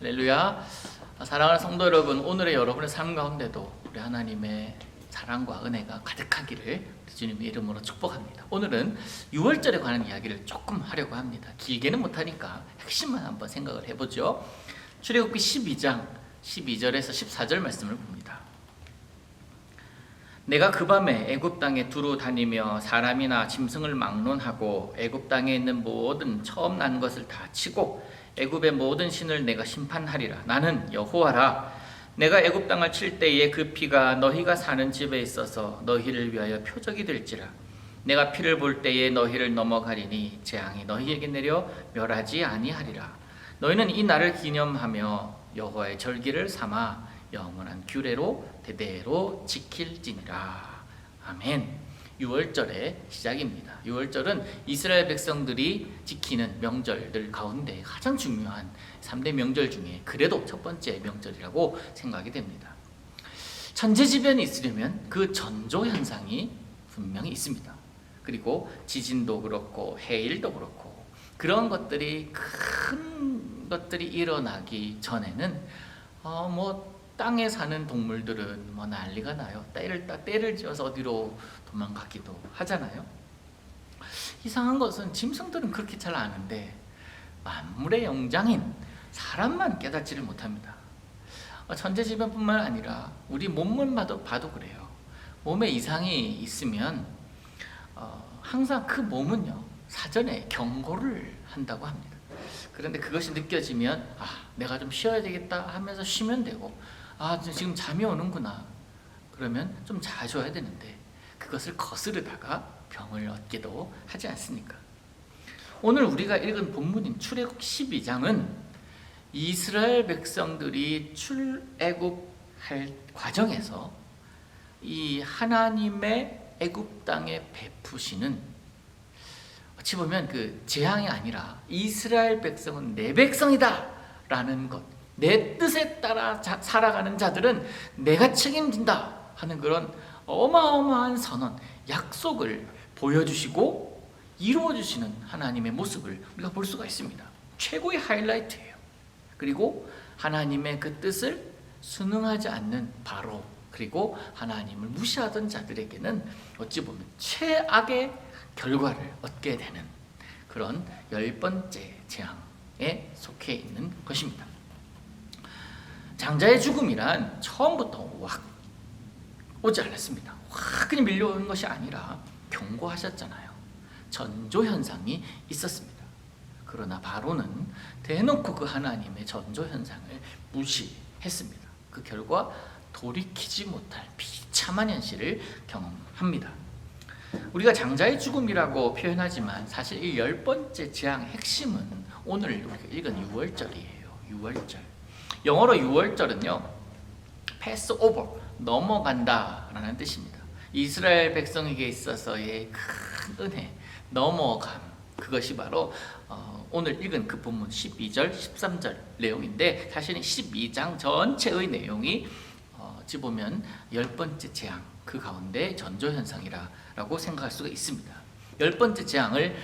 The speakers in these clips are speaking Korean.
할렐루야. 사랑하는 성도 여러분, 오늘의 여러분의 삶 가운데도 우리 하나님의 사랑과 은혜가 가득하기를 주님의 이름으로 축복합니다. 오늘은 6월절에 관한 이야기를 조금 하려고 합니다. 길게는 못하니까 핵심만 한번 생각을 해보죠. 출애굽기 12장 12절에서 14절 말씀을 봅니다. 내가 그 밤에 애굽 땅에 두루 다니며 사람이나 짐승을 막론하고 애굽 땅에 있는 모든 처음 난 것을 다 치고 애굽의 모든 신을 내가 심판하리라. 나는 여호와라. 내가 애굽 땅을 칠 때에 그 피가 너희가 사는 집에 있어서 너희를 위하여 표적이 될지라. 내가 피를 볼 때에 너희를 넘어가리니 재앙이 너희에게 내려 멸하지 아니하리라. 너희는 이 날을 기념하며 여호와의 절기를 삼아 영원한 규례로 대대로 지킬지니라. 아멘. 6월절의 시작입니다. 6월절은 이스라엘 백성들이 지키는 명절들 가운데 가장 중요한 3대 명절 중에 그래도 첫 번째 명절이라고 생각이 됩니다. 천재지변이 있으려면 그 전조 현상이 분명히 있습니다. 그리고 지진도 그렇고 해일도 그렇고 그런 것들이 큰 것들이 일어나기 전에는 땅에 사는 동물들은 난리가 나요. 때를 지어서 어디로 도망가기도 하잖아요. 이상한 것은 짐승들은 그렇게 잘 아는데 만물의 영장인 사람만 깨닫지를 못합니다. 천재지변뿐만 아니라 우리 몸만 봐도 그래요. 몸에 이상이 있으면 항상 그 몸은요 사전에 경고를 한다고 합니다. 그런데 그것이 느껴지면 내가 좀 쉬어야 되겠다 하면서 쉬면 되고 지금 잠이 오는구나 그러면 좀 자줘야 되는데 그것을 거스르다가 병을 얻기도 하지 않습니까? 오늘 우리가 읽은 본문인 출애굽 12장은 이스라엘 백성들이 출애굽할 과정에서 이 하나님의 애굽 땅에 베푸시는 어찌 보면 그 재앙이 아니라 이스라엘 백성은 내 백성이다 라는 것, 내 뜻에 따라 살아가는 자들은 내가 책임진다 하는 그런 어마어마한 선언, 약속을 보여주시고 이루어주시는 하나님의 모습을 우리가 볼 수가 있습니다. 최고의 하이라이트예요. 그리고 하나님의 그 뜻을 순응하지 않는 바로 그리고 하나님을 무시하던 자들에게는 어찌 보면 최악의 결과를 얻게 되는 그런 10번째 재앙에 속해 있는 것입니다. 장자의 죽음이란 처음부터 확 오지 않았습니다. 확 그냥 밀려오는 것이 아니라 경고하셨잖아요. 전조 현상이 있었습니다. 그러나 바로는 대놓고 그 하나님의 전조 현상을 무시했습니다. 그 결과 돌이키지 못할 비참한 현실을 경험합니다. 우리가 장자의 죽음이라고 표현하지만 사실 이 10번째 재앙의 핵심은 오늘 우리가 읽은 6월절이에요. 6월절. 영어로 6월절은요 패스오버, 넘어간다 라는 뜻입니다. 이스라엘 백성에게 있어서의 큰 은혜, 넘어감, 그것이 바로 오늘 읽은 그 본문 12절, 13절 내용인데 사실은 12장 전체의 내용이 어찌 보면 10번째 재앙 그 가운데 전조현상이라고 생각할 수가 있습니다. 10번째 재앙을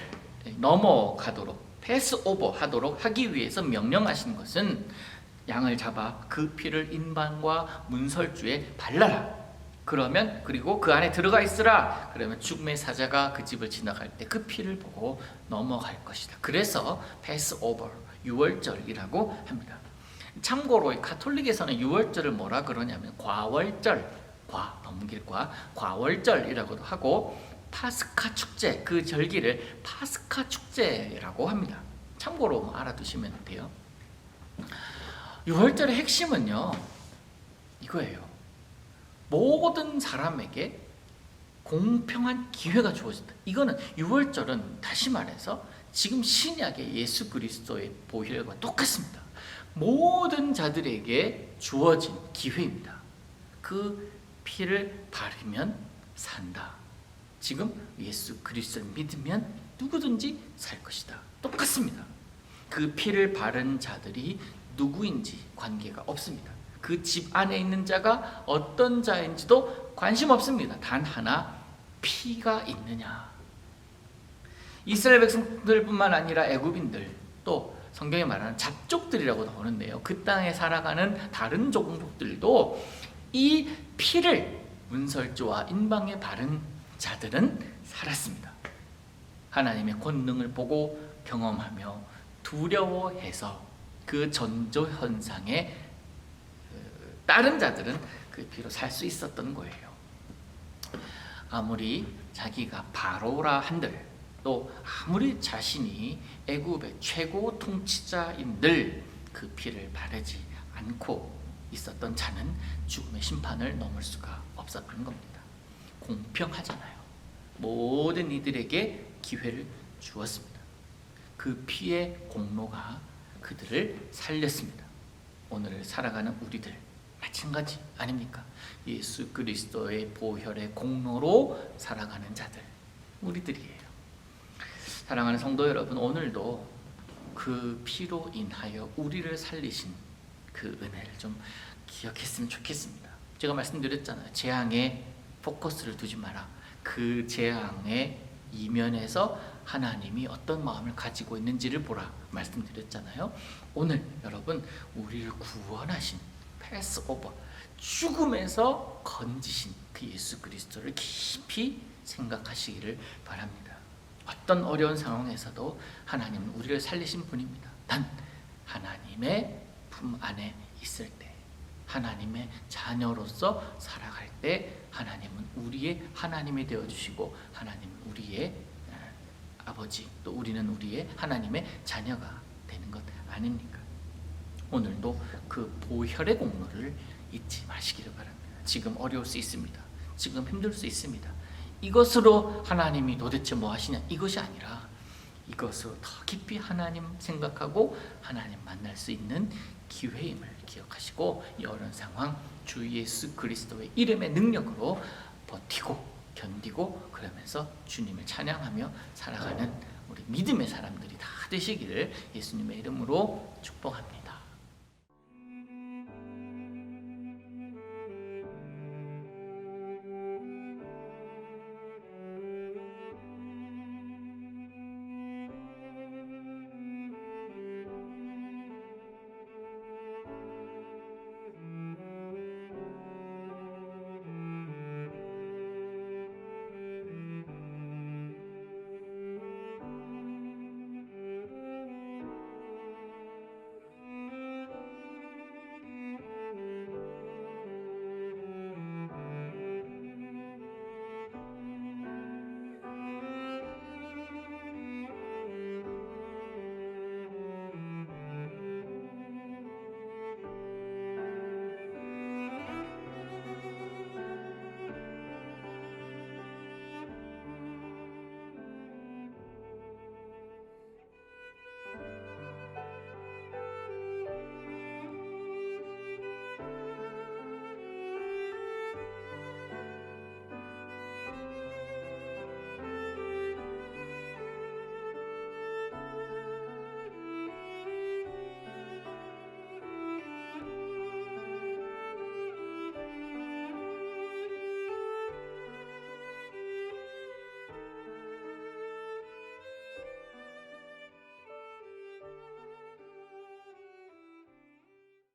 넘어가도록 패스오버 하도록 하기 위해서 명령하신 것은 양을 잡아 그 피를 인방과 문설주에 발라라. 그러면 그리고 그 안에 들어가 있으라. 그러면 죽음의 사자가 그 집을 지나갈 때 그 피를 보고 넘어갈 것이다. 그래서 패스오버, 6월절이라고 합니다. 참고로 가톨릭에서는 6월절을 뭐라 그러냐면 과월절, 넘길 과월절이라고도 하고 파스카 축제, 그 절기를 파스카 축제라고 합니다. 참고로 알아두시면 돼요. 6월절의 핵심은요 이거예요. 모든 사람에게 공평한 기회가 주어진다. 이거는 6월절은 다시 말해서 지금 신약의 예수 그리스도의 보혈과 똑같습니다. 모든 자들에게 주어진 기회입니다. 그 피를 바르면 산다. 지금 예수 그리스도를 믿으면 누구든지 살 것이다. 똑같습니다. 그 피를 바른 자들이 누구인지 관계가 없습니다. 그 집 안에 있는 자가 어떤 자인지도 관심 없습니다. 단 하나, 피가 있느냐. 이스라엘 백성들뿐만 아니라 애굽인들 또 성경에 말하는 잡족들이라고 나오는데요. 그 땅에 살아가는 다른 종족들도 이 피를 문설주와 인방에 바른 자들은 살았습니다. 하나님의 권능을 보고 경험하며 두려워해서 그 전조현상에 다른 자들은 그 피로 살 수 있었던 거예요. 아무리 자기가 바로라 한들, 또 아무리 자신이 애굽의 최고 통치자인들 그 피를 바르지 않고 있었던 자는 죽음의 심판을 넘을 수가 없었던 겁니다. 공평하잖아요. 모든 이들에게 기회를 주었습니다. 그 피의 공로가 그들을 살렸습니다. 오늘 살아가는 우리들 마찬가지 아닙니까? 예수 그리스도의 보혈의 공로로 살아가는 자들, 우리들이에요. 사랑하는 성도 여러분, 오늘도 그 피로 인하여 우리를 살리신 그 은혜를 좀 기억했으면 좋겠습니다. 제가 말씀드렸잖아요. 재앙에 포커스를 두지 마라. 그 재앙의 이면에서 하나님이 어떤 마음을 가지고 있는지를 보라 말씀드렸잖아요. 오늘 여러분, 우리를 구원하신 패스오버, 죽음에서 건지신 그 예수 그리스도를 깊이 생각하시기를 바랍니다. 어떤 어려운 상황에서도 하나님은 우리를 살리신 분입니다. 단 하나님의 품 안에 있을 때, 하나님의 자녀로서 살아갈 때 하나님은 우리의 하나님이 되어주시고 하나님은 우리의 아버지, 또 우리는 우리의 하나님의 자녀가 되는 것 아닙니까? 오늘도 그 보혈의 공로를 잊지 마시기를 바랍니다. 지금 어려울 수 있습니다. 지금 힘들 수 있습니다. 이것으로 하나님이 도대체 뭐 하시냐, 이것이 아니라 이것으로 더 깊이 하나님 생각하고 하나님 만날 수 있는 기회임을 기억하시고, 이 어려운 상황 주 예수 그리스도의 이름의 능력으로 버티고 견디고 그러면서 주님을 찬양하며 살아가는 우리 믿음의 사람들이 다 되시기를 예수님의 이름으로 축복합니다.